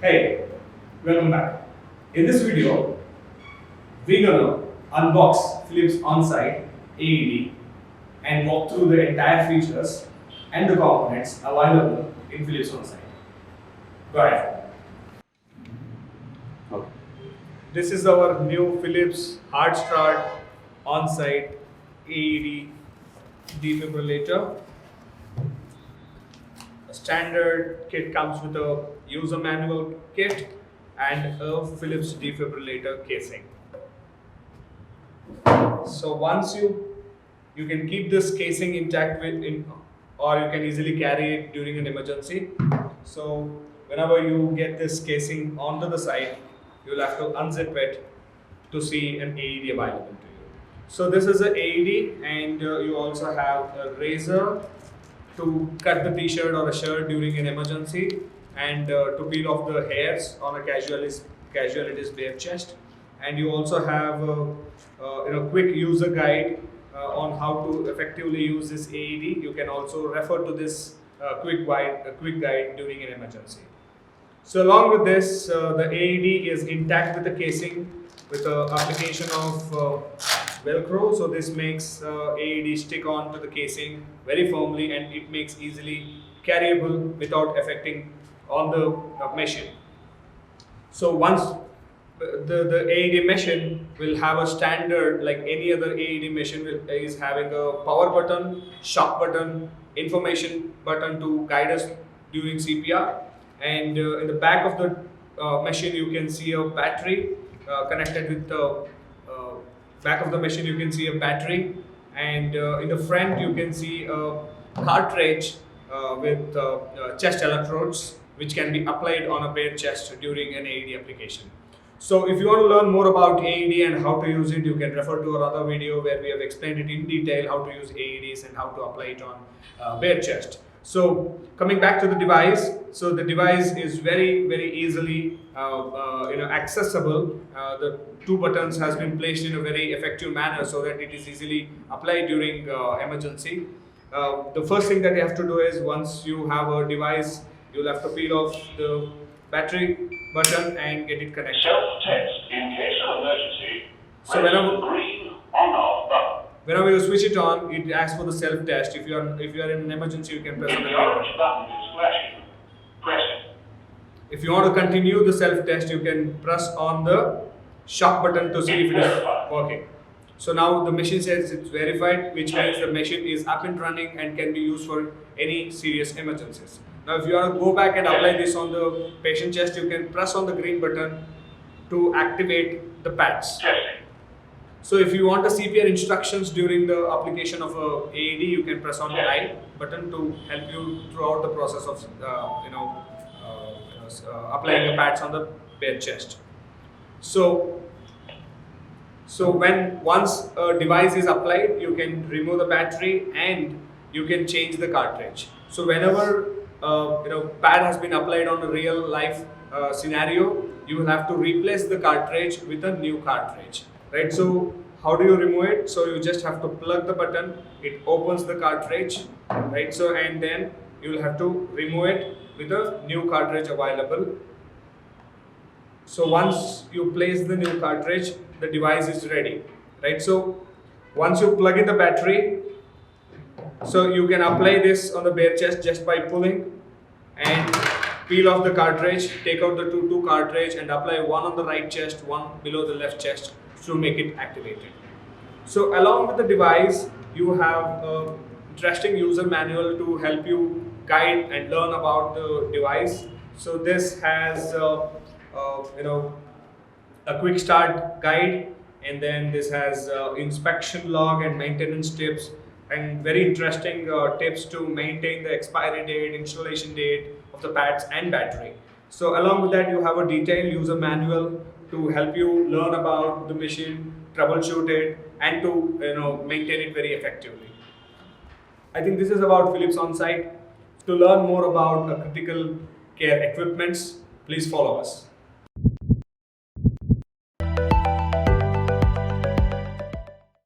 Hey, welcome back. In this video, we're gonna unbox Philips OnSite AED and walk through the entire features and the components available in Philips OnSite. Go ahead. Okay. This is our new Philips Hard Start OnSite AED defibrillator. A standard kit comes with a user manual kit and a Philips defibrillator casing. So once you can keep this casing intact or you can easily carry it during an emergency. So whenever you get this casing onto the site, you'll have to unzip it to see an AED available to you. So this is an AED, and you also have a razor to cut the t-shirt or a shirt during an emergency, and to peel off the hairs on a casualty's bare chest. And you also have a quick user guide on how to effectively use this AED. You can also refer to this quick guide during an emergency. So along with this, the AED is intact with the casing with the application of Velcro. So this makes AED stick on to the casing very firmly, and it makes easily carryable without affecting on the machine. So once the AED machine will have a standard like any other AED machine is having a power button, shock button, information button to guide us during CPR. And in the back of the machine you can see a battery connected with the back of the machine. You can see a battery, and in the front you can see a cartridge with chest electrodes which can be applied on a bare chest during an AED application. So if you want to learn more about AED and how to use it, you can refer to our other video where we have explained it in detail how to use AEDs and how to apply it on bare chest. So coming back to the device, so the device is very easily accessible. The two buttons has been placed in a very effective manner so that it is easily applied during emergency. The first thing that you have to do is, once you have a device, you'll have to peel off the battery button and get it connected. Self-test in case of emergency. So Press the green on/off button. Whenever you switch it on, it asks for the self-test. If you are in an emergency, you can press If on the the green orange button. button is flashing, press it. If you want to continue the self-test, you can press on the shock button to see if it is working. So now the machine says it's verified, which means the machine is up and running and can be used for any serious emergencies. Now if you want to go back and apply this on the patient chest, you can press on the green button to activate the pads. Testing. So if you want the CPR instructions during the application of a AED, you can press on the right button to help you throughout the process of applying the pads on the bare chest. So once a device is applied, you can remove the battery and you can change the cartridge. So whenever pad has been applied on a real life scenario, you will have to replace the cartridge with a new cartridge, right? So how do you remove it? So you just have to plug the button, it opens the cartridge, right? So and then you will have to remove it with a new cartridge available. So once you place the new cartridge, the device is ready, right? So once you plug in the battery, so you can apply this on the bare chest just by pulling and peel off the cartridge, take out the two cartridge and apply one on the right chest, one below the left chest to make it activated. So along with the device, you have an interesting user manual to help you guide and learn about the device. So this has a quick start guide, and then this has inspection log and maintenance tips, and very interesting tips to maintain the expiry date, installation date of the pads and battery. So along with that, you have a detailed user manual to help you learn about the machine, troubleshoot it, and to maintain it very effectively. I think this is about Philips OnSite. To learn more about critical care equipments, please follow us.